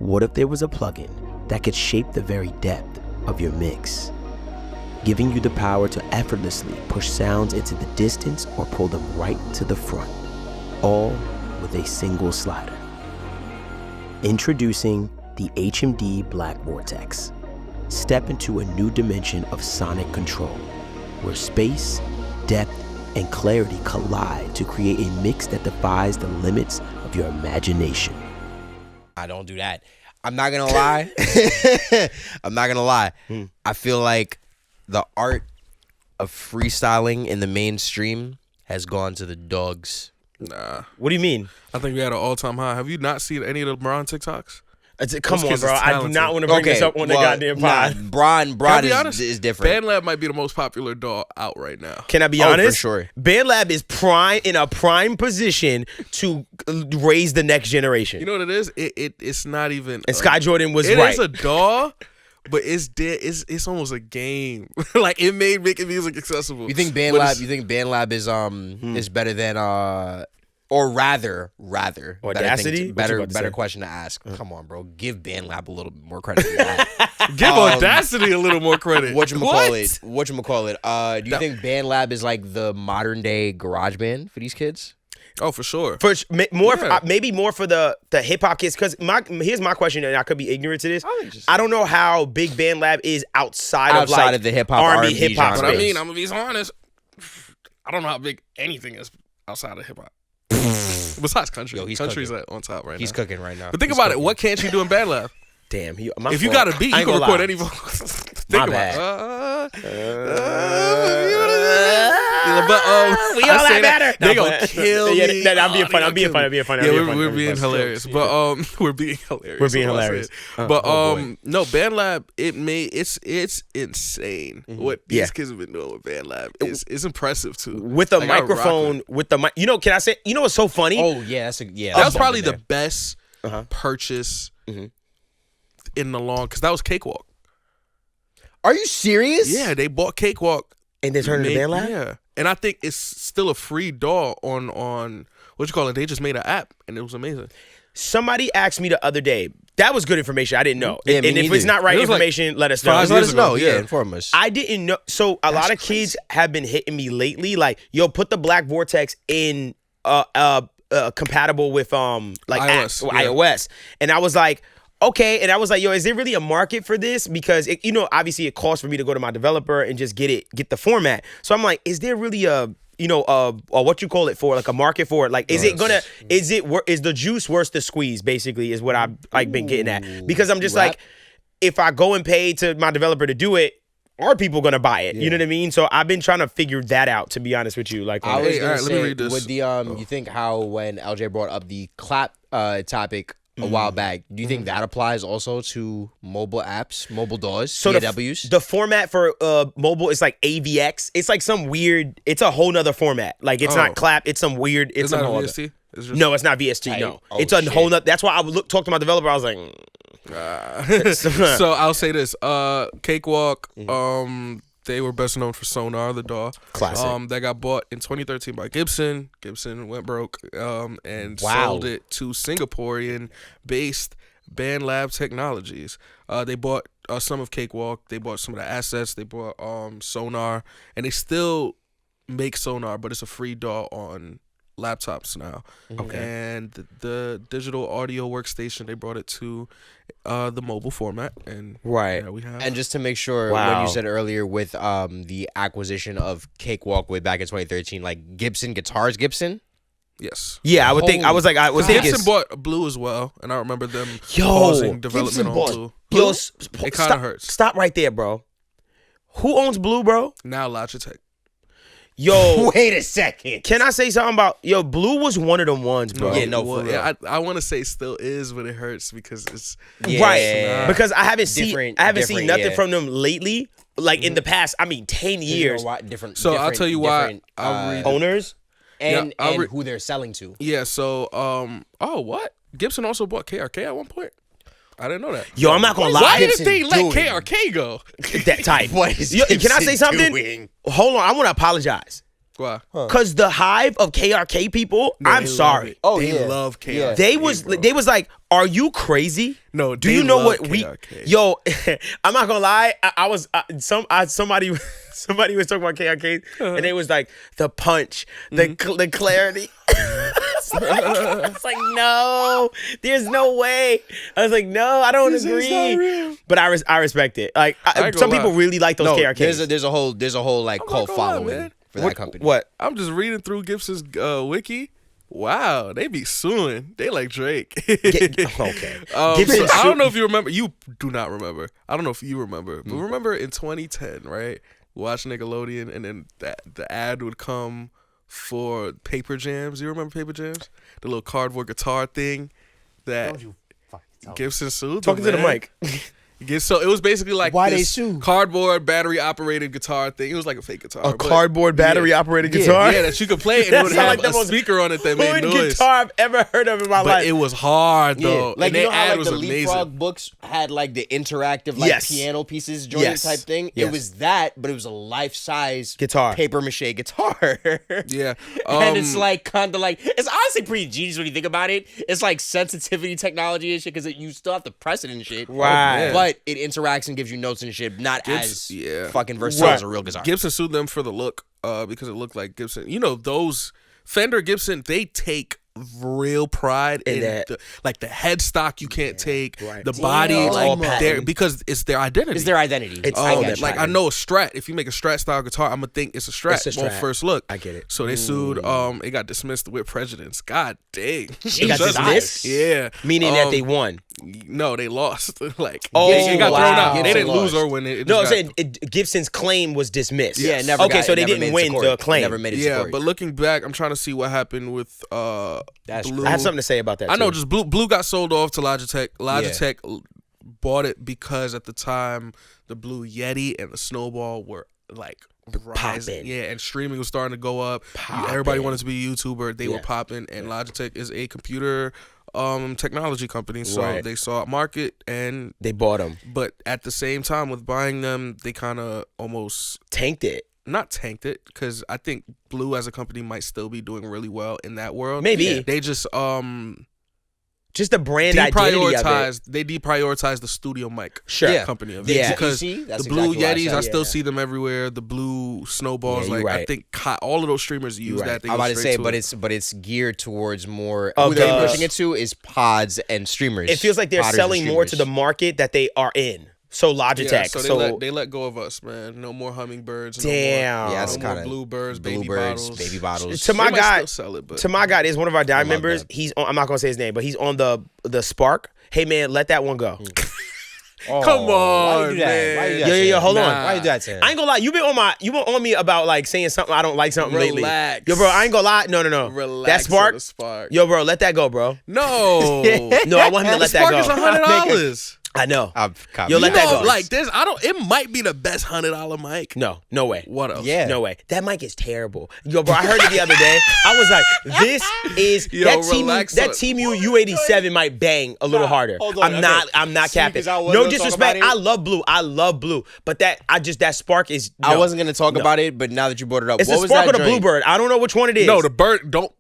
What if there was a plugin that could shape the very depth of your mix, giving you the power to effortlessly push sounds into the distance or pull them right to the front, all with a single slider? Introducing the HMD Black Vortex. Step into a new dimension of sonic control, where space, depth, and clarity collide to create a mix that defies the limits of your imagination. I don't do that. I'm not gonna lie. I feel like the art of freestyling in the mainstream has gone to the dogs. Nah. What do you mean? I think we had an all-time high. Have you not seen any of the LeBron TikToks? Come on, kids bro. is I do talented. not want to bring this up on the goddamn pod. Bron Can I be honest? is different. BandLab might be the most popular DAW out right now. Can I be Oh, honest? for sure. BandLab is in a prime position to raise the next generation. You know what it is? It's not even. And Sky Jordan was It right. is a DAW, but it's dead. It's almost a game. Like it made making music accessible. You think But BandLab? it's- You think BandLab is better than or rather Audacity? better question to ask. Come on, bro. Give BandLab a little bit more credit than that. Give Audacity a little more credit. Whatchamacallit? Do you think BandLab is like the modern day GarageBand for these kids? Oh, for sure. Maybe more for the hip hop kids. Because here's my question, and I could be ignorant to this. I don't know how big BandLab is outside of the hip hop R&B hip hop. But I space. mean, I'm gonna be honest. I don't know how big anything is outside of hip hop. Besides country. Yo, he's Country's cooking. on top right now. He's cooking right now. But think about it. What can't you do in BandLab? Damn. If you got a beat, you can record any vocals. Think about it. We all that matter. They gonna kill me. I'm being funny. I'm being funny. Yeah, we're being hilarious. But we're being hilarious. We're being hilarious. But no, BandLab, it's insane. What these kids have been doing with BandLab is impressive too. With a microphone, with the mic. Can I say? You know what's so funny? Oh yeah, that was probably the best purchase in the long, because that was Cakewalk. Are you serious? Yeah, they bought Cakewalk. And they turned it into BandLab? Yeah. And I think it's still a free DAW on what you call it. They just made an app and it was amazing. Somebody asked me the other day. That was good information. I didn't know. Yeah, and if it's not right information, let us know. Let us know. Yeah, inform us. I didn't know. So a lot of kids have been hitting me lately. Like, yo, put the Black Vortex in compatible with iOS. And I was like, okay. And I was like, yo, is there really a market for this? Because obviously it costs for me to go to my developer and just get the format. So I'm like, is there really a what you call it for, like a market for it? Like, is the juice worth the squeeze? Basically, is what I've been getting at. Because I'm just like, if I go and pay to my developer to do it, are people gonna buy it? Yeah. You know what I mean? So I've been trying to figure that out. To be honest with you, like, I was gonna let me read this. With the you think how when LJ brought up the clap topic a while back, do you think that applies also to mobile apps, mobile DAWs, so DAWs? The format for mobile is like AVX. It's like some weird. It's a whole nother format. Like, it's not clap. It's some weird. It's not some whole VST. No, it's not VST. No, it's a whole nother. That's why I would talk to my developer. I was like, so I'll say this: Cakewalk. They were best known for Sonar, the DAW. Classic. That got bought in 2013 by Gibson. Gibson went broke and sold it to Singaporean-based BandLab Technologies. They bought some of Cakewalk. They bought some of the assets. They bought Sonar. And they still make Sonar, but it's a free DAW on laptops now. Okay. And the digital audio workstation, they brought it to the mobile format, and we have. And just to make sure, when you said earlier with the acquisition of Cakewalk way back in 2013, like Gibson Gibson. Yes. Yeah, I would think. I was like, Gibson bought Blue as well, and I remember them pausing development on Blue. Yo, it kind of hurts. Stop right there, bro. Who owns Blue, bro? Now Logitech. Yo, wait a second. Can I say something about Blue was one of them ones, bro. I want to say still is, but it hurts because it's right. Because I haven't seen nothing from them lately. Like in the past, 10 years. So I'll tell you why. Owners and who they're selling to. Yeah. So what? Gibson also bought KRK at one point. I didn't know that. Yo, I'm not gonna lie. Why did they let KRK go? That type. What is can I say something? doing? Hold on, I want to apologize. Why? Because the hive of KRK people, I'm sorry. They love KRK. Yeah. They was like, are you crazy? No, do you know what KRK. Yo, I'm not gonna lie. Somebody was talking about KRK, and it was like the punch, the clarity. I was like, no, there's no way. I was like, no, I don't agree. But I respect it. Like some people really like those KRKs. There's a whole like cult following for that company. What? I'm just reading through Gibson's wiki. Wow, they be suing. They like Drake. Okay. So I don't know if you remember. You do not remember. I don't know if you remember. But remember in 2010, right? Watch Nickelodeon, and then the ad would come for Paper Jams. You remember Paper Jams? The little cardboard guitar thing that Gibson sued. Talking to the mic. So it was basically like why this they sue? Cardboard battery operated guitar thing. It was like a fake guitar. Cardboard battery operated guitar? Yeah, that you could play and it would have a speaker on it that made noise. Guitar I've ever heard of in my life. But it was hard though. Yeah. Like and you know how ad like was the amazing. Leapfrog books had like the interactive like piano pieces joint type thing? Yes. It was that, but it was a life-size guitar, paper mache guitar. Yeah. And it's like kind of like, it's honestly pretty genius when you think about it. It's like sensitivity technology and shit because you still have to press it and shit. Right. But it interacts and gives you notes and shit, not as fucking versatile as a real guitar. Gibson sued them for the look because it looked like Gibson. You know, those Fender Gibson, they take real pride in the headstock you can't take, the body, like because it's their identity. It's their identity. I know a Strat. If you make a Strat style guitar, I'm gonna think it's a Strat. On first look, I get it. So they sued. It got dismissed with prejudice. God dang. It got dismissed. Yeah, meaning that they won. No, they lost. It got thrown out. They didn't lose or win it. No, I'm saying Gibson's claim was dismissed. Yeah, never. Okay, so they didn't win the claim. Never made it. Yeah, but looking back, I'm trying to see what happened with Blue. I have something to say about that. I know, just Blue got sold off to Logitech. Logitech bought it because at the time the Blue Yeti and the Snowball were like rising. Popping. Yeah, and streaming was starting to go up. Everybody wanted to be a YouTuber. They were popping, and Logitech is a computer technology company, so they saw a market and they bought them. But at the same time, with buying them, they kind of almost tanked it. Not tanked it, because I think Blue as a company might still be doing really well in that world. Maybe they just the brand identity of it. They deprioritized the studio mic company of it. Yeah, because the Blue Yetis, I still see them everywhere. The Blue Snowballs, I think all of those streamers use that. I'm about to say, but it's geared towards more. Who they're pushing it to is pods and streamers. It feels like they're selling more to the market that they are in. So Logitech. Yeah, so they let go of us, man. No more hummingbirds. Damn. No more bluebirds, baby bottles. To my guy, there's one of our DAW members. He's on. I'm not gonna say his name, but he's on the Spark. Hey man, let that one go. Come on, man. Yo, hold on. Why you do that to him? I ain't gonna lie. You been on me about like saying something I don't like something lately. Yo, bro, I ain't gonna lie. No. Relax. That Spark. Yo, bro, let that go, bro. No. No, I want him to let that go. Spark is $100. I know. Yo, let that go. Like this, it might be the best $100 mic. No way. What else? Yeah. No way. That mic is terrible. Yo, bro, I heard it the other day. I was like, this is that TMU U87 might bang a little harder. I'm not capping. No disrespect. I love Blue. But that Spark is I wasn't gonna talk about it, but now that you brought it up, it's the Spark or the Bluebird. I don't know which one it is. No, the Bird don't.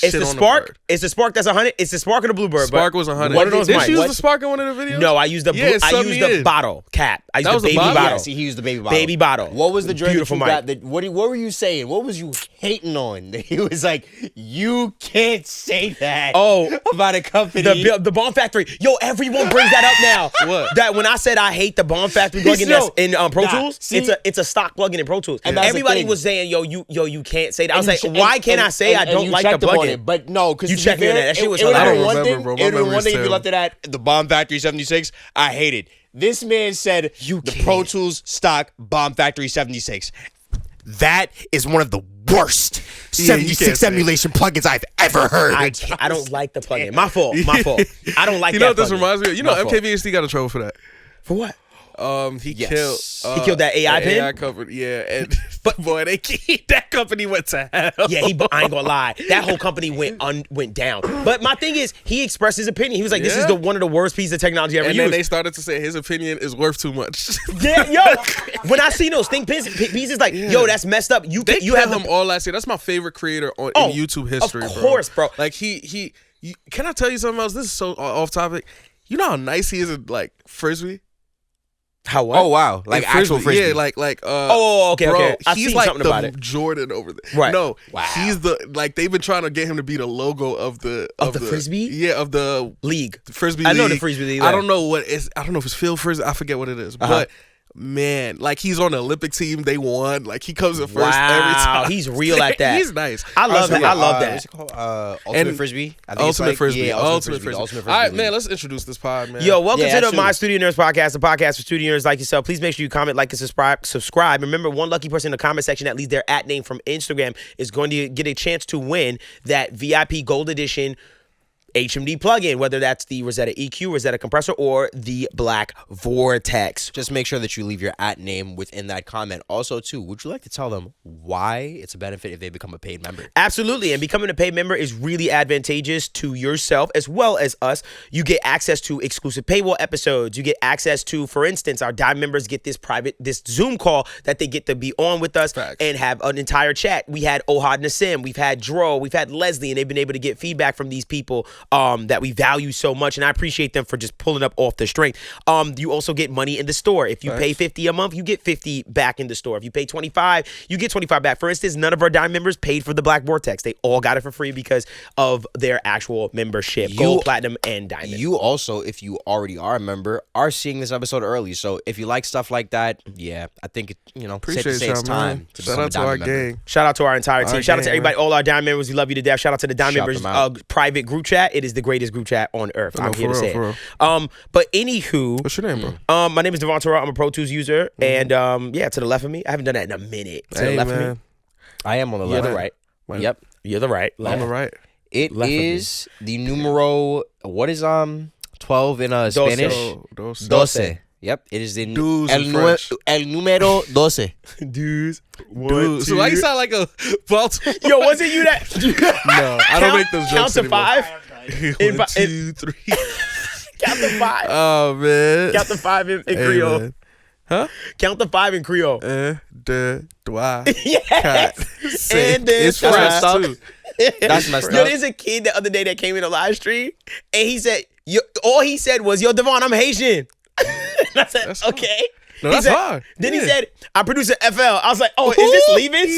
It's the Spark. It's the Spark that's 100. It's the Spark or the Bluebird. Spark was 100. One of those mics. Did you use the Spark in one of the videos? No, I used the the bottle cap. I used the baby bottle. Yeah, see, he used the baby bottle. Baby bottle. What was the joint beautiful that mic? What were you saying? What was you hating on? He was like, you can't say that. About a company. The Bomb Factory. Yo, everyone brings that up now. What? That when I said I hate the Bomb Factory plugin that's in Pro Tools, it's a stock plugin in Pro Tools. And everybody was saying, you can't say that. I was like, why can't I say I don't like the plugin? But no, because you checked in that shit was I don't remember, bro. It would one thing if you left it at the Bomb Factory 76. I hate it. This man said the Pro Tools stock Bomb Factory 76. That is one of the worst 76 emulation plugins I've ever heard. I don't like the plugin. My fault. I don't like that. You know what this reminds me of? You know, MKVHD got in trouble for that. For what? He killed. He killed that AI pin. AI company, yeah. And but boy, that company went to hell. Yeah, I ain't gonna lie. That whole company went down. But my thing is, he expressed his opinion. He was like, "This is one of the worst pieces of technology ever used." And then they started to say his opinion is worth too much. Yeah, yo. When I see those think pieces, like, yo, that's messed up. You have them all last year. That's my favorite creator in YouTube history. Of course, bro. Like can I tell you something else? This is so off topic. You know how nice he is at like frisbee. How what? Oh wow, like actual frisbee. Yeah, like okay, bro, okay. I've he's seen like something the about it. Jordan over there. Right. No, wow. He's they've been trying to get him to be the logo of the frisbee. Yeah, of the league. The frisbee. I know league. the frisbee league. I don't know what is. I don't know if it's field frisbee. I forget what it is, but. Man, like he's on the Olympic team. They won. Like he comes in first every time. He's real at that. He's nice. I love that. I love that. What's it called? Ultimate Frisbee. I think Ultimate Frisbee. Yeah, Ultimate Frisbee. All right, man. Let's introduce this pod, man. Yo, welcome to the My Studio Nerds podcast, the podcast for studio nerds like yourself. Please make sure you comment, like, and subscribe. Remember, one lucky person in the comment section that leaves their @name from Instagram is going to get a chance to win that VIP Gold Edition HMD plugin, whether that's the Rosetta EQ, Rosetta compressor, or the Black Vortex. Just make sure that you leave your @name within that comment. Also, too, would you like to tell them why it's a benefit if they become a paid member? Absolutely, and becoming a paid member is really advantageous to yourself as well as us. You get access to exclusive paywall episodes. You get access to, for instance, our Diamond members get this Zoom call that they get to be on with us and have an entire chat. We had Ohad Nassim, we've had Dro, we've had Leslie, and they've been able to get feedback from these people that we value so much, and I appreciate them for just pulling up off the strength. You also get money in the store. If you pay $50 a month, you get $50 back in the store. If you pay $25, you get $25 back. For instance, none of our Diamond members paid for the Black Vortex. They all got it for free because of their actual membership, Gold, Platinum, and Diamond. You also, if you already are a member, are seeing this episode early. So if you like stuff like that, yeah, I think appreciate safe to say it's time to shout out to our gang. Shout out to our entire team. Shout out to everybody, all our Diamond members. We love you to death. Shout out to the Diamond members private group chat. It is the greatest group chat on earth. I'm here to say it. But anywho, what's your name, bro? My name is Devvon Terrell. I'm a Pro Tools user, and to the left of me, I haven't done that in a minute. To the left of me, I am on the left. You're the right. Yep, you're the right. On the right. It is the numero. What is 12 in Spanish? Doce. Yep, it is the el número 12. Dudes. So why you sound like a Baltimore? Yo, was it you that? No, I don't make those jokes anymore. Count to 5. 1, 2, 3. Count to 5. Oh man. Count to 5 in Creole. Man. Huh? Count to 5 in Creole. 1, 2, 3. Yes. And then it's messed up. That's messed up. There's a kid the other day that came in a live stream, and he said, all he said was, "Yo, Devvon, I'm Haitian." And I said, that's okay. No, that's hard. Then he said, "I produce an FL." I was like, "Oh, is this Leavens?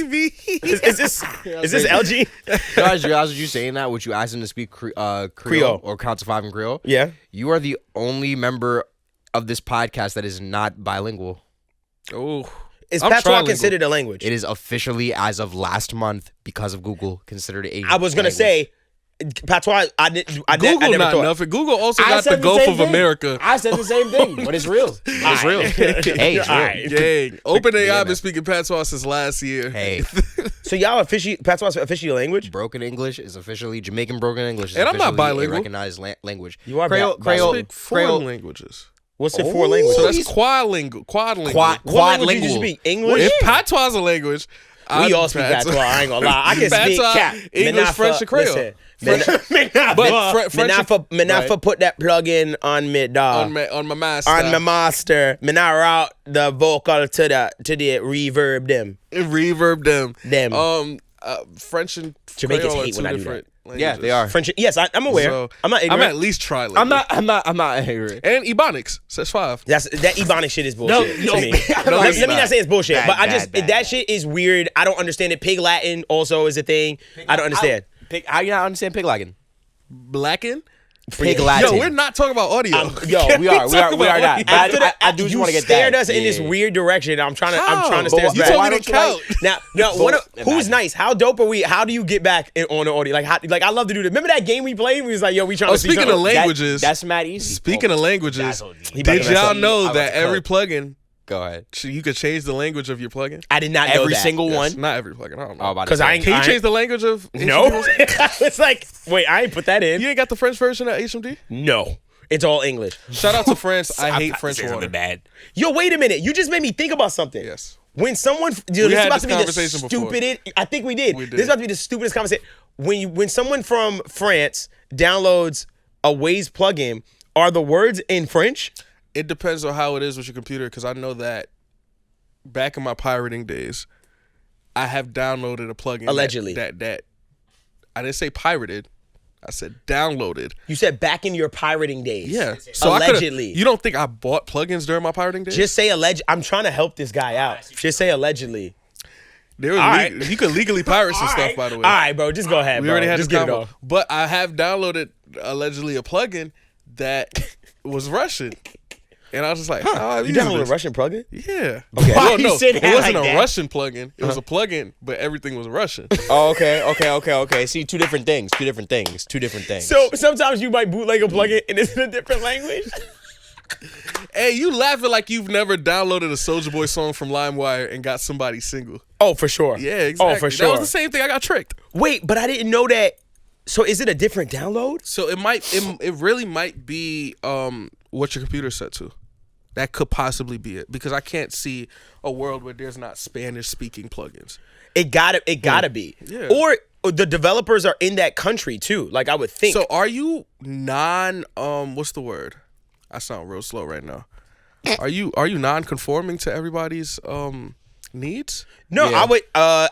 Is this LG?" Guys, realize you saying that? Would you ask him to speak Creole or count to 5 in Creole? Yeah. You are the only member of this podcast that is not bilingual. Oh. Is patois considered a language? It is officially, as of last month, because of Google, considered a I was going to say, patois, I never not thought. Nothing. Google also got the Gulf of America. I said the same thing, but it's real. It's real. Hey, it's real. Right. Dang. OpenAI been speaking patois since last year. Hey. So y'all patois is officially a language? Broken English is officially, Jamaican Broken English is and I'm not bilingual. A recognized language. You are Creole. Speak foreign languages. What's the 4 languages? So that's quadlingual. What language do you speak? English? If patois is a language, we all speak patois. I ain't gonna lie. I can speak English, French, and Creole. Menafa put that plug in on me, dog. On my master. On my master. Me not route the vocal to the reverb them. French and Jamaicans Creole hate when I do that. Languages. Yeah, they are. French. Yes, I'm aware. So, I'm not ignorant. I'm at least trilingual. I'm not ignorant. And Ebonics. That's 5. That Ebonic shit is bullshit to me. Let me not say it's bullshit, but that shit is weird. I don't understand it. Pig Latin also is a thing. I don't understand. How you not understand Pig Latin? Blackin'? Pig Latin. Yo, we're not talking about audio. We are not. But I do just want to get that. You stared us in this weird direction. I'm trying to stare us you back. told me to count. Now, who's nice? How dope are we? How do you get back on the audio? Like I love to do this. Remember that game we played? We was like, yo, we trying to see speaking of languages. That's mad easy. Speaking of languages, did y'all know that every plugin, go ahead, you could change the language of your plugin? I did not know every that. single one. Not every plugin. I don't know. Because can you change the language of? No. It's like, wait, I ain't put that in. You ain't got the French version of HMD? No. It's all English. Shout out to France. I hate French water. Bad. Yo, wait a minute. You just made me think about something. Yes. When someone, dude, this is about to be the stupidest. I think we did. This is about to be the stupidest conversation. When someone from France downloads a Waze plugin, are the words in French? It depends on how it is with your computer, because I know that back in my pirating days, I have downloaded a plugin. Allegedly. That I didn't say pirated. I said downloaded. You said back in your pirating days. Yeah. So allegedly. You don't think I bought plugins during my pirating days? Just say alleged. I'm trying to help this guy out. Just say allegedly. You could legally pirate some stuff, by the way. All right, bro. Just go ahead, We bro. already had just this get it convo. off. But I have downloaded allegedly a plugin that was Russian. And I was just like, You downloaded a Russian plugin? Yeah. Okay. Well, no, said it that wasn't like a that? Russian plugin. It was a plugin, but everything was Russian. Oh, okay. See, two different things. So sometimes you might bootleg a plugin and it's in a different language. Hey, you laughing like you've never downloaded a Soulja Boy song from LimeWire and got somebody single. Oh, for sure. Yeah, exactly. Oh, for sure. That was the same thing. I got tricked. Wait, but I didn't know that. So is it a different download? So it really might be what your computer's set to. That could possibly be it, because I can't see a world where there's not Spanish speaking plugins. It gotta be. Yeah. Or the developers are in that country too. Like I would think. So are you what's the word? I sound real slow right now. Are you non-conforming to everybody's needs? No, Yeah.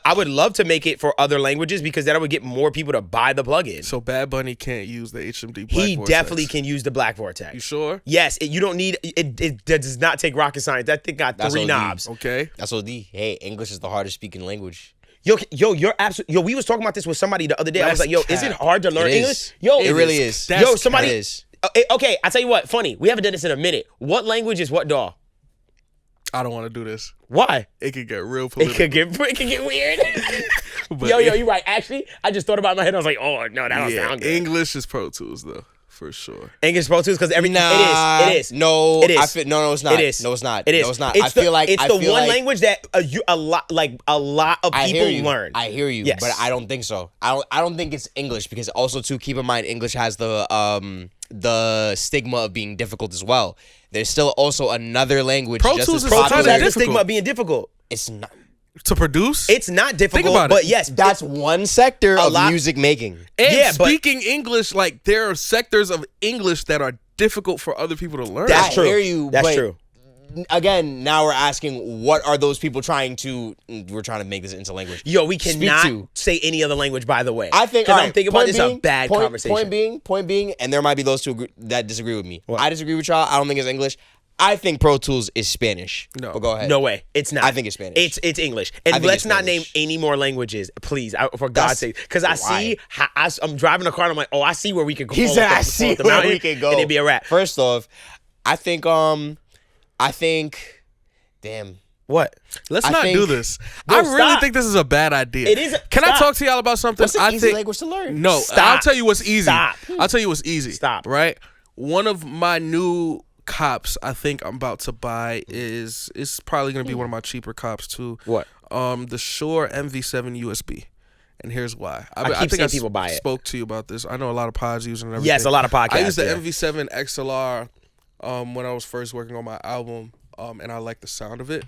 I would love to make it for other languages, because then I would get more people to buy the plugin. So Bad Bunny can't use the HMD Black He Vortex. definitely can use the Black Vortex. You sure? Yes, you don't need it. It does not take rocket science. That thing got That's 3 OD. knobs. Okay. That's what hey, English is the hardest speaking language. Yo, you're absolutely. Yo, we was talking about this with somebody the other day. I was That's like, yo, is it hard to learn It is. English? Yo, It really is. Yo, somebody. It is. Okay, I tell you what. Funny, we haven't done this in a minute. What language is what DAW? I don't want to do this. Why? It could get real It political. could get weird. But yo, you're right. Actually, I just thought about it in my head. I was like, oh no, that don't sound good. English is Pro Tools though, for sure. English Pro Tools, because everything. Nah, It is. No, It is. no, it's not. It is. No, it's not. It is. No, it's not. It's I feel like it's the one language that a lot of I people hear you. learn. I hear you, Yes. but I don't think so. I don't think it's English, because also too, keep in mind, English has the stigma of being difficult as well. There's still also another language Pro just Tools as is Pro popular. Tools has the difficult. stigma of being difficult. It's not. To produce? It's not difficult, about it. but yes, That's one sector of lot- music making. And yeah, but- speaking English, like there are sectors of English that are difficult for other people to learn. That's I true. hear you, That's but true. Again, now we're asking, what are those people trying to? We're trying to make this into language. Yo, we Speak cannot to. say any other language, by the way. I think, because all I'm right, thinking about point this being- a bad conversation. Point being, and there might be those that disagree with me. I disagree with y'all. I don't think it's English. I think Pro Tools is Spanish. No. But go ahead. No way, it's not. I think it's Spanish. It's English, I and think let's it's not name Spanish. any more languages, please, for God's sake. Because I Why? see, I'm driving a car, and I'm like, oh, I see where we could go. He fall said, off "I the- see fall off the where mountain, we can go." and it'd be a wrap. First off, I think. Damn. What? Let's I not think- do this. Bro, I really stop. think this is a bad idea. It is Can I stop. talk to y'all about something? What's an I easy think language to learn? No, Stop. I'll tell you what's easy. Stop. I'll tell you what's easy. Stop. Right? One of my new cops I think I'm about to buy is probably gonna be one of my cheaper cops too. What? The Shure MV7 USB. And here's why. I keep seeing people buy it. Spoke to you about this. I know a lot of pods using it and everything. Yes, a lot of podcasts. I used the yeah. MV7 XLR when I was first working on my album, and I like the sound of it.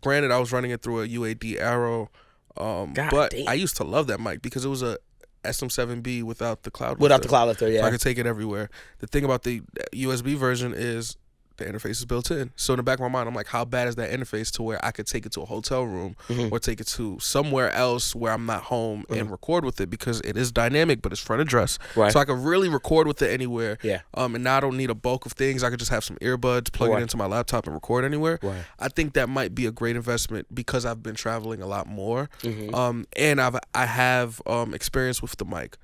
Granted, I was running it through a UAD Arrow, but damn. I used to love that mic because it was a SM7B without the cloud. Without lifter. the cloud lifter, So I yeah. could take it everywhere. The thing about the USB version is the interface is built in. So in the back of my mind, I'm like, how bad is that interface to where I could take it to a hotel room or take it to somewhere else where I'm not home and record with it, because it is dynamic, but it's front address. Right. So I could really record with it anywhere. Yeah. And now I don't need a bulk of things. I could just have some earbuds, plug it into my laptop and record anywhere. Right. I think that might be a great investment because I've been traveling a lot more. And I have experience with the mic.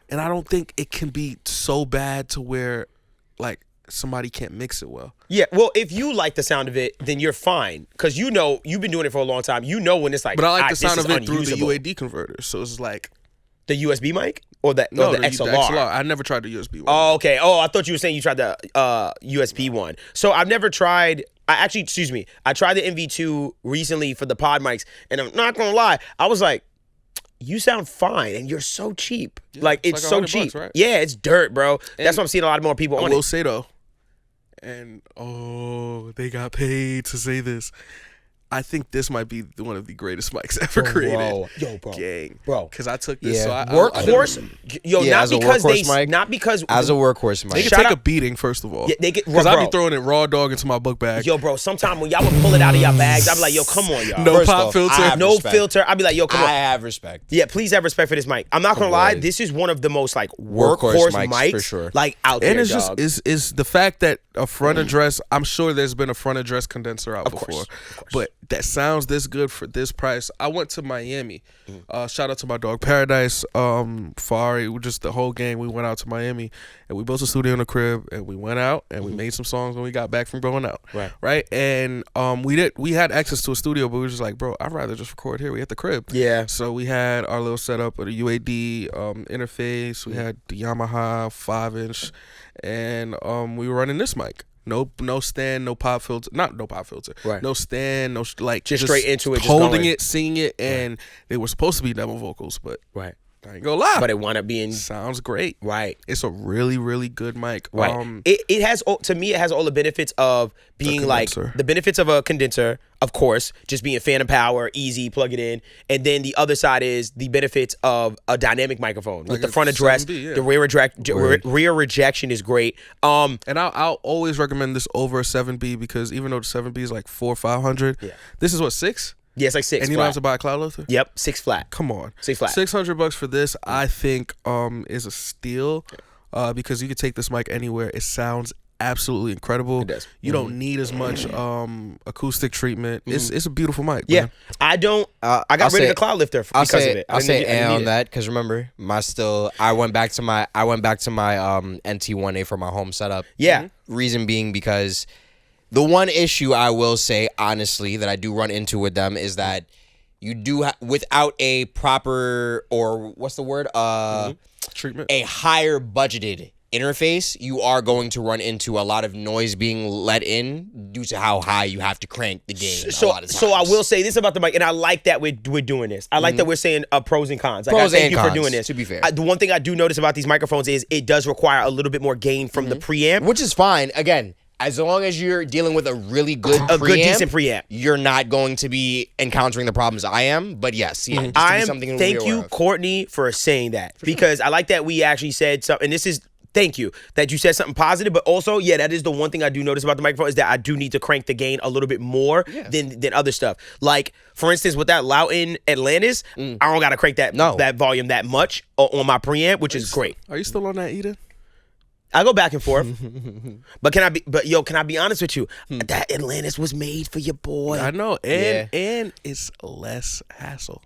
And I don't think it can be so bad to where like somebody can't mix it well. Yeah, well, if you like the sound of it, then you're fine. Because you know, you've been doing it for a long time. You know when it's like, But I like "Ah, the sound this of is it through the unusable." UAD converter. So it's like The USB mic? Or the XLR? XLR. I never tried the USB one. Oh, okay. Oh, I thought you were saying you tried the USB one. So I've never tried. I tried the MV2 recently for the pod mics, and I'm not gonna lie, I was like, you sound fine, and you're so cheap. Like it's so cheap. $100, right? Yeah, it's dirt, bro. That's why I'm seeing a lot more people on it. I will say though, and they got paid to say this. I think this might be one of the greatest mics ever created. Bro. Gang. Bro. Because I took this. Yeah. So workhorse. Not because as a workhorse mic. They can take a beating, first of all. Yeah, because I be throwing it raw dog into my book bag. Yo, bro, sometimes when y'all would pull it out of y'all bags, I'd be like, yo, come on, y'all. No pop filter. No filter. I'd be like, yo, come on. I have respect. Yeah, please have respect for this mic. I'm not going to lie. This is one of the most, like, workhorse mics for sure. Like, out there, and it's dog. just is the fact that a front address, I'm sure there's been a front address condenser out before. But that sounds this good for this price. I went to Miami. Shout out to my dog Paradise, Fari, just the whole gang. We went out to Miami and we built a studio in the crib and we went out and we made some songs when we got back from going out. Right. And we had access to a studio, but we were just like, bro, I'd rather just record here. We at the crib. Yeah. So we had our little setup with a UAD interface. We had the Yamaha 5-inch, and we were running this mic. No stand, no pop filter. Not no pop filter. Right. No stand, no like just straight into it, just holding going. it, singing it, and they were supposed to be demo vocals, but right. I ain't gonna lie. But it wound up being sounds great. Right. It's a really, really good mic. Right. It has, to me, it has all the benefits of being like the benefits of a condenser, of course, just being phantom power, easy, plug it in, and then the other side is the benefits of a dynamic microphone with the front address, the rear rejection is great. And I'll always recommend this over a 7B because even though the 7B is like $400 or $500, this is what, 6? Yeah, it's like 6. And you don't have to buy a cloud lifter? Yep, 6 flat. Come on. 6 flat. $600 for this, I think, is a steal because you can take this mic anywhere. It sounds absolutely incredible. It does. You don't need as much acoustic treatment. It's a beautiful mic. Yeah. Man. I got rid of the cloud lifter because of it. I'll say on that because remember, I went back to my NT1A for my home setup. Yeah. Reason being because the one issue I will say, honestly, that I do run into with them is that you do, without a proper, or what's the word? Treatment. A higher budgeted interface, you are going to run into a lot of noise being let in due to how high you have to crank the gain a lot of times. So I will say this about the mic, and I like that we're doing this. I like that we're saying pros and cons. Like, Pros thank and you cons, for doing this. to be fair. The one thing I do notice about these microphones is it does require a little bit more gain from the preamp. Which is fine. Again, as long as you're dealing with a really good decent preamp, you're not going to be encountering the problems I am. But yes, just to be something to be thank aware you, of. Courtney, for saying that because I like that we actually said something. And this is thank you that you said something positive. But also, yeah, that is the one thing I do notice about the microphone is that I do need to crank the gain a little bit more than other stuff. Like for instance, with that Loughton Atlantis, I don't gotta crank that volume that much on my preamp, which is great. Are you still on that, Eden? I go back and forth, but can I be honest with you? That Atlantis was made for your boy. I know, and it's less hassle.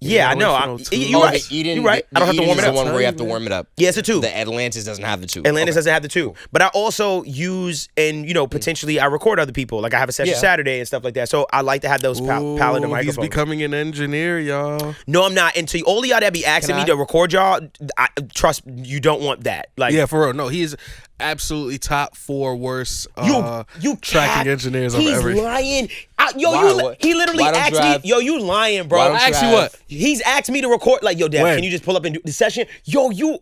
Yeah, I know. You're right. You're right. I don't have to warm it up. The one where you have to warm it up. Yeah, it's a tube. The Atlantis doesn't have the tube. Atlantis doesn't have the tube. But I also use and potentially I record other people. Like I have a session Saturday and stuff like that. So I like to have those palette of microphones. He's becoming an engineer, y'all. No, I'm not. And to all of y'all that be asking me to record y'all, trust you don't want that. Like yeah, for real. No, he is absolutely top 4 worst tracking engineers I've ever. He's lying. He literally asked me, yo, you lying, bro. I asked you what? He's asked me to record, like, yo, Dev, can you just pull up and do the session? Yo, you.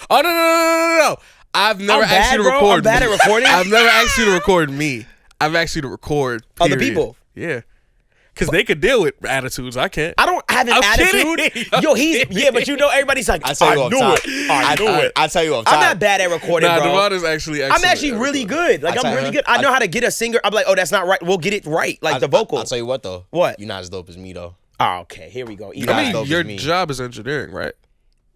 Oh, no. I've never asked you to record. I'm bad at recording. I've never asked you to record me. I've asked you to record other people. Yeah. Because they could deal with attitudes. I can't. I don't have an attitude. Yo, but everybody's like, I knew it. I'll tell you off top. I'm not bad at recording, bro. Devvon is actually I'm actually really good. Like, I'm really good. I know how to get a singer. I'm like, oh, that's not right. We'll get it right. Like, the vocal. I'll tell you what, though. What? You're not as dope as me, though. Oh, okay. Here we go. Your job is engineering, right?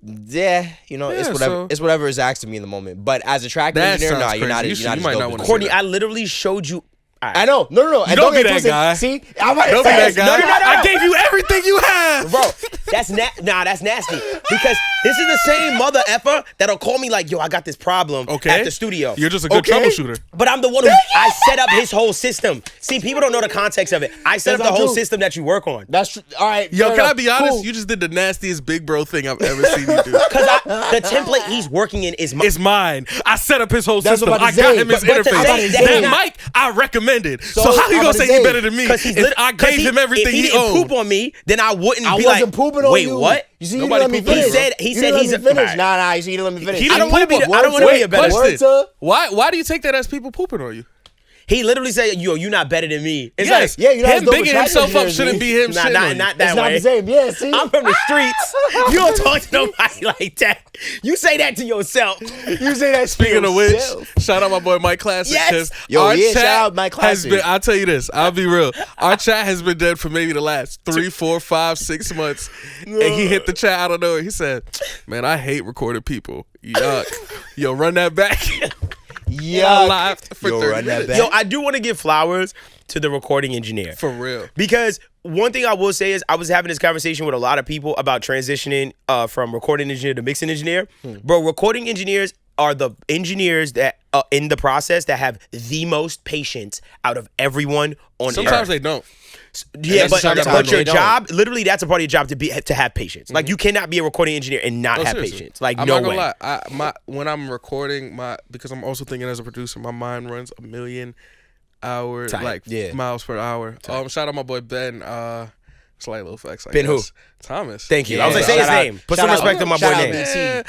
Yeah, it's whatever. It's whatever is asked of me in the moment. But as a track engineer, no, you're not as dope. Courtney, I literally showed you. Right. I know. No. You don't be that guy. See? Don't be that guy. No. I gave you everything you have. Bro, that's nasty. Because this is the same mother effer that'll call me like, yo, I got this problem at the studio. You're just a good troubleshooter. But I'm the one who, I set up his whole system. See, people don't know the context of it. I set up the whole system that you work on. That's true. All right. Yo, can I be honest? Cool. You just did the nastiest big bro thing I've ever seen you do. Because the template he's working in is mine. It's mine. I set up his whole system. I got him his interface. That mic, I recommend offended. So how he gonna say he better than me? If I gave him everything he didn't owned. poop on me, then I wouldn't be like. I wasn't pooping on you. Wait, what? You see, you didn't let me finish. He said he's a finish. Nah, you see, you didn't let me finish. I don't want to be a better. Why do you take that as people pooping on you? He literally said, "You're not better than me." It's yes, like, him bigging himself up shouldn't be him. Not that it's way. Not the same. Yeah, see, I'm from the streets. You don't talk to nobody like that. You say that to yourself. You say that. Speaking of which, shout out my boy Mike Classic. Yes. Shout out Mike Classic. I'll tell you this. I'll be real. Our chat has been dead for maybe the last 3, 4, 5, 6 months, and he hit the chat out of nowhere. He said, "Man, I hate recorded people. Yuck. Yo, run that back." Yeah, Yo, I do want to give flowers to the recording engineer. For real. Because one thing I will say is I was having this conversation with a lot of people about transitioning from recording engineer to mixing engineer. Bro, recording engineers are the engineers that in the process that have the most patience out of everyone on Sometimes Earth. they don't. Yeah, but your don't. job, literally, that's a part of your job to have patience. Like, you cannot be a recording engineer and not have seriously. patience. Like, I'm no not way. gonna lie. When I'm recording, because I'm also thinking as a producer, my mind runs 1,000,000 hours, miles per hour. Shout out my boy Ben. Slight little facts. Ben who? Thomas. Thank you. Yeah, I was like, say his name. Put some respect on my boy name.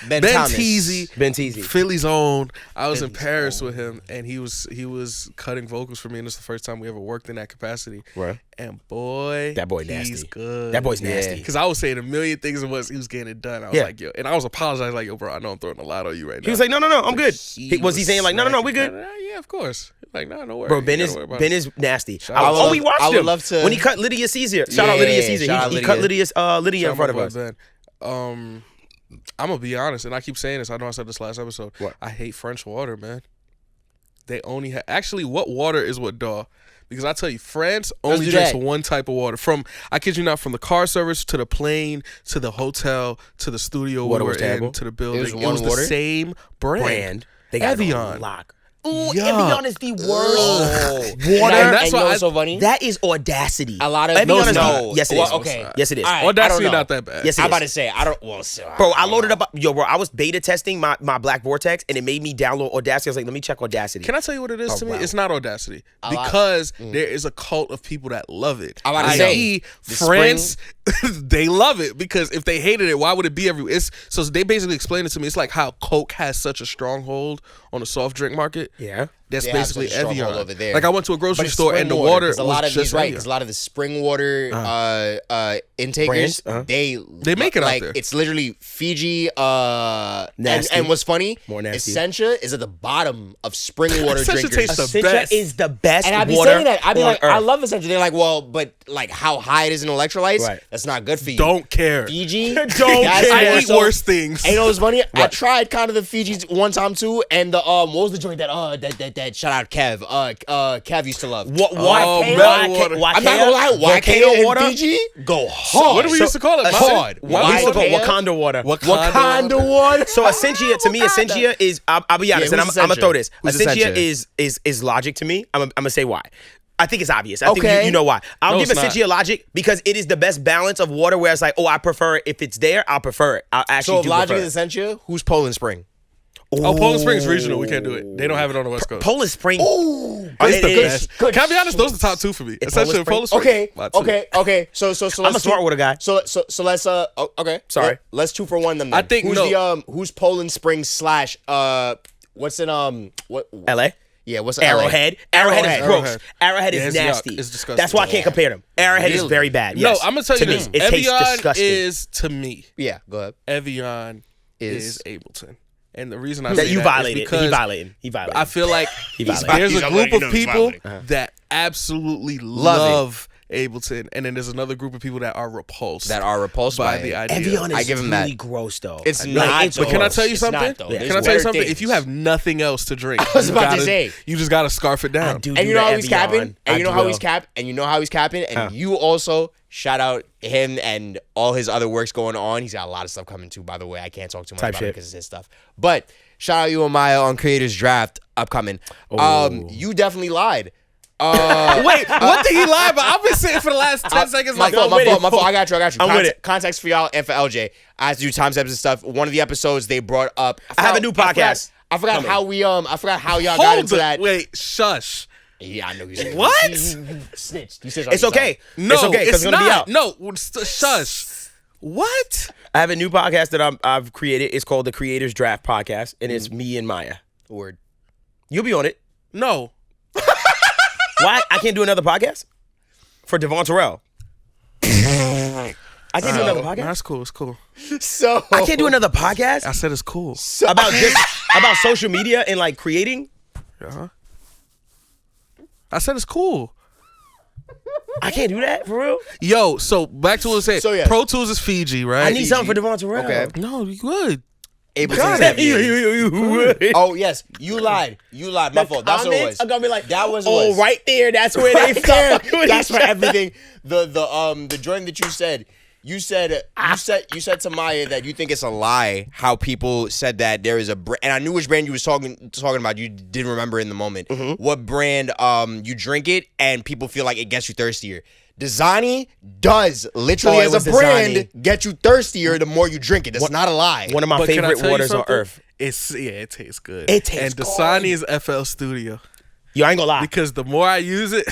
Ben Teasy. Ben Teasy. Philly's own. I was in Paris with him, and he was cutting vocals for me, and it's the first time we ever worked in that capacity. Right. And boy, That boy nasty. he's good. That boy's nasty. Because I was saying 1,000,000 things and he was getting it done. I was like, yo, and I was apologizing like, yo, bro, I know I'm throwing a lot on you right now. He was like, no, I'm good. Was he saying like, no, we good? Yeah, of course. Like, no, no worries. Bro, Ben is nasty. We watched I would him love to- when he cut Lydia Caesar. Shout out Lydia Caesar. shout out He cut Lydia in front of us. Ben. I'm gonna be honest, and I keep saying this. I know I said this last episode. What? I hate French water, man. They only have actually what water is what DAW? Because I tell you, France only do drinks that. one type of water. From I kid you not, from the car service to the plane to the hotel to the studio Water we was were in terrible? to the building. was It one was water? the same brand. They got Evian. lock. Ooh, Yuck. Evian is the worst. Water. And that's And why you know what's so funny? That is audacity. A lot of Evian is no. Yes, it is. Well, okay. Yes, it is. All right. Audacity I don't know. not that bad. Yes, it I'm is. about to say I don't. Well, Bro, I loaded up. Yo, bro, I was beta testing my Black Vortex, and it made me download Audacity. I was like, let me check Audacity. Can I tell you what it is to me? wow. It's not Audacity. lot. Because there is a cult of people that love it. I'm about to say, i.e. the France, they love it. Because if they hated it, why would it be everywhere? So they basically explained it to me. It's like how Coke has such a stronghold on the soft drink market. Yeah. That's They have basically such a stronghold Evian. over there. Like I went to a But grocery it's store spring and the water a lot was of just these right Evian. because a lot of the spring water intakers Brands, They make it out like there. it's literally Fiji Nasty. and what's funny, More nasty. Essentia is at the bottom of spring water Essentia drinkers. tastes the Essentia best. is the best And I be water saying that. I be on like, Earth. I love Essentia. They're like, well, but like how high it is in electrolytes, Right. that's not good for you. Don't care. Fiji, Don't that's care. I more eat so- worse things. And you know what's funny? I tried kind of the Fijis one time too, and the what was the joint that that shout out Kev Kev used to love. mellow water. I'm not gonna lie, volcano Waikea water and Fiji go hard. What do we used to call it? hard. We used to call Waikea? Wakanda water. Wakanda water. So Essentia, to me, Essentia is. I'll be honest, Yeah, and who's I'm gonna throw Essentia? this. Who's Essentia Essentia? is logic to me. I'm gonna say why. I think it's obvious. I think Okay. you know why. I'll No, give it's Essentia logic because it is the best balance of water. Where it's like, oh, I prefer it. If it's there, I'll prefer it. I'll actually So if do logic prefer is Essentia, who's Poland Spring? Oh, Poland Springs regional. We can't do it. They don't have it on the West Coast. Poland Spring. Ooh, It's the it is. best. Good Can I be honest? Those are the top two for me. Essentially, Poland Poland Springs. Okay. So let's I'm a smart water guy. So let's okay. Sorry. Let's 2 for 1 them. Then. I think who's no. who's Poland Springs / what's in what LA. Yeah, what's Arrowhead. Arrowhead is gross. Arrowhead Yeah, is it's yuck. nasty. It's disgusting. That's why I can't compare them. Arrowhead is Really? very bad. No, Yes. I'm gonna tell you To me, this. it tastes Evian disgusting. is to me. Yeah, go ahead. Evian is Ableton, and the reason I say that you that violated. is because He violated. He violated. I feel like violated. there's He's a up group there, you of know he's people violating. that absolutely Love love Ableton, and then there's another group of people that are repulsed by the it. idea. Evian I is give him really that. gross though. It's Like, not, it's though. But can I gross. tell you It's something? not, though. Yeah. Can I There's tell you weird something? things. If you have nothing else to drink, I was you about to gotta- say. you just gotta scarf it down. do And you know how he's Evian. capping? And you know how will. he's capping? And you also shout out him and all his other works going on. He's got a lot of stuff coming too, by the way. I can't talk too much Type about shit. it because it's his stuff. But shout out you and Maya on Creators Draft upcoming. You definitely lied. Wait, what did he lie about? I've been sitting for the last 10 seconds My like, fault. I got you. I'm with it. Context for y'all and for LJ. I had to do time steps and stuff. One of the episodes they brought up. I have a new podcast. I forgot how we I forgot how y'all got hold into it. that. Wait, shush. Yeah, I know he's What? Snitched. It's okay. No, it's okay because it's gonna be out. No, shush. What? I have a new podcast that I've created. It's called the Creators Draft Podcast, and it's me and Maya. Word. You'll be on it. No. Why? I can't do another podcast for Devvon Terrell. I can't do another podcast. That's cool. It's cool. So I can't do another podcast I said it's cool. about social media and like creating. Uh-huh. I said it's cool. I can't do that for real. Yo, so back to what I said. So, yeah. Pro Tools is Fiji, right? I need something for Devvon Terrell. Okay. No, you good. Oh yes, you lied. My fault. That's what it was. I'm gonna be like, that was. Oh, right there. That's where they start. That's for everything. The joint that you said. You said to Maya that you think it's a lie how people said that there is a brand, and I knew which brand you was talking about. You didn't remember in the moment what brand you drink it and people feel like it gets you thirstier. Dasani does literally as a brand get you thirstier the more you drink it. That's not a lie. One of my favorite waters on earth. It tastes good. It tastes and Dasani is FL Studio. Yo, I ain't gonna lie. Because the more I use it,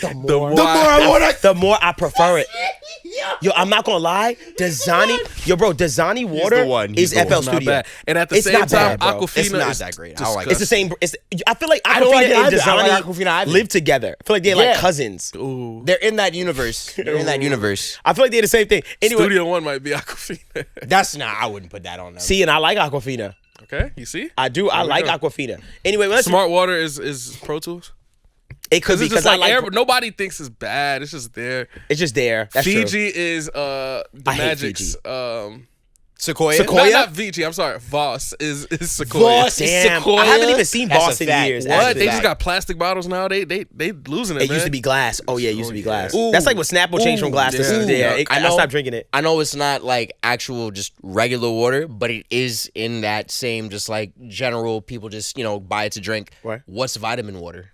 the more I prefer it. Yo, I'm not gonna lie. Dasani water is FL Studio. And at the same time, Aquafina it's not is that great. I don't like it. It's the same. I feel like I don't like Aquafina it and either. I don't like Dasani Aquafina either. live together. I feel like they're like cousins. Ooh. They're in that universe. I feel like they're the same thing. Anyway, Studio One might be Aquafina. that's not. I wouldn't put that on them. see, and I like Aquafina. Okay, you see? I do. I like Aquafina. Anyway, let's Smart Water is Pro Tools. It could be It's just because I like like. air, nobody thinks it's bad. It's just there. It's just there. That's true. Fiji is the I hate Magic's. Sequoia. Not Fiji. I'm sorry. Voss is Sequoia. Voss is Damn, Sequoia? I haven't even seen That's Boss a in fact. years. What? actually. They just got plastic bottles now. They losing it. It man. used to be glass. Oh yeah, it used to be glass. Ooh. That's like what Snapple changed from glass to yeah. I stopped drinking it. I know it's not like actual just regular water, but it is in that same just like general people just buy it to drink. Right. What's vitamin water?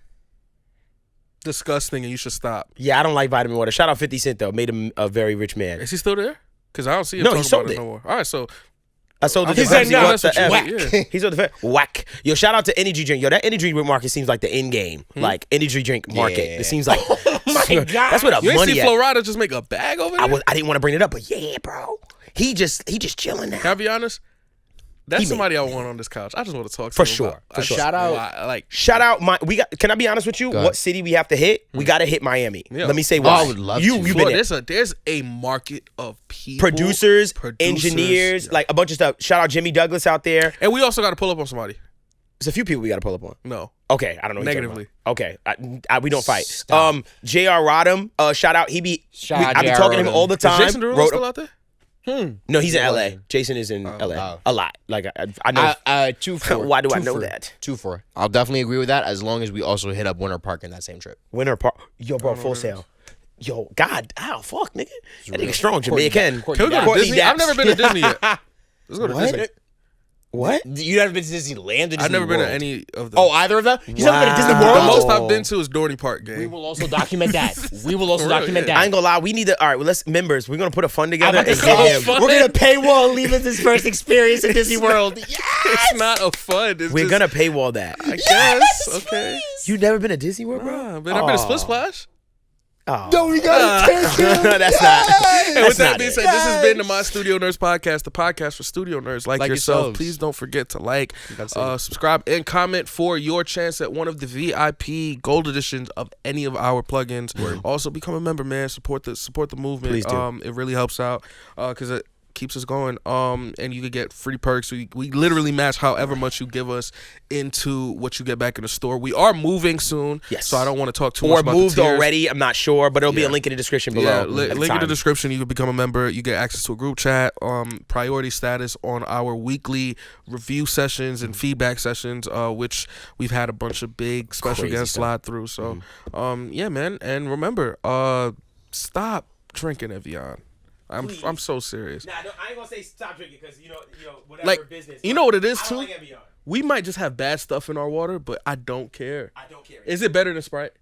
disgusting and you should stop. Yeah, I don't like vitamin water. Shout out 50 Cent though. Made him a very rich man. Is he still there? Because I don't see him No, he talking sold about it it. no more. All right, so I sold it He to said Pepsi. no. What the That's what you F? want, yeah. He's on the whack. Yo, shout out to energy drink. Yo, that energy drink market seems like the end game. Like energy drink market. Yeah. It seems like My God. that's where the you ain't money see at. Flo Rida just make a bag over there? I didn't want to bring it up, but yeah, bro. He just chilling now. Can I be honest? That's He somebody I want on this couch. I just want to talk to For him sure, about- for I sure. just- Shout out- why, like Shout out can I be honest with you? ahead. What city we have to hit? We got to hit Miami. Yeah. Let me say why. I would love you to. you Flo, been there. there's a market of people, Producers, engineers, yeah. like a bunch of stuff. Shout out Jimmy Douglas out there. And we also got to pull up on somebody. There's a few people we got to pull up on. No, Okay, I don't know. What you're talking Negatively. about. Okay, we don't fight. Stop. J.R. Rodham, shout out. I be J.R. talking to him Rodham. all the is time. Jason Derulo Wrote- still out there? No, he's in L.A. Jason is in L.A. Oh. A lot. Like I know. 2-4. Why do I know 2-4. that? 2-4. I'll definitely agree with that as long as we also hit up Winter Park in that same trip. Winter Park. Yo, bro, full sale. Yo, God, fuck, nigga. That nigga strong, Jamaican. Can we go to Courtney Disney? I've Daps. never been to Disney yet. Let's go to What? Disney. What? You never been to Disneyland or Disney I've never been to World? any of them. Oh, either of them? He's never been to Disney Wow. The World? most I've been to is Dorney Park We game. will also document that. We will also For real, document yeah. that. I ain't gonna lie. We need to. All right, well, let's members. We're gonna put a fund together I'm and about to get say, him. we're gonna paywall and leave us his first experience at Disney World. Yes! It's not a fun. It's We're just, gonna paywall that. I guess. Okay. You never been to Disney World, bro? Nah, but I've been to Split Splash. Oh. No, we gotta take him. That's not. And That's with that not being it. said, this has been the My Studio Nerds podcast, the podcast for studio nerds like yourself. yourselves. Please don't forget to like, subscribe, and comment for your chance at one of the VIP gold editions of any of our plugins. Also, become a member, man. Support the movement. Please do. It really helps out because it keeps us going. And you could get free perks. We literally match however much you give us into what you get back in the store. We are moving soon, Yes. so I don't want to talk too much Or about moved the tiers. already. I'm not sure, but it'll be Yeah. a link in the description below. Yeah, at the link in the time. description. You can become a member. You get access to a group chat, priority status on our weekly review sessions and feedback sessions, which we've had a bunch of big special Crazy guests stuff. slide through. So, yeah, man. And remember, stop drinking Evian. I'm so serious. Nah, I ain't gonna say stop drinking because you know whatever Like, business. you know what it is I too? don't like Evian. We might just have bad stuff in our water, but I don't care. I don't care. Is it better than Sprite?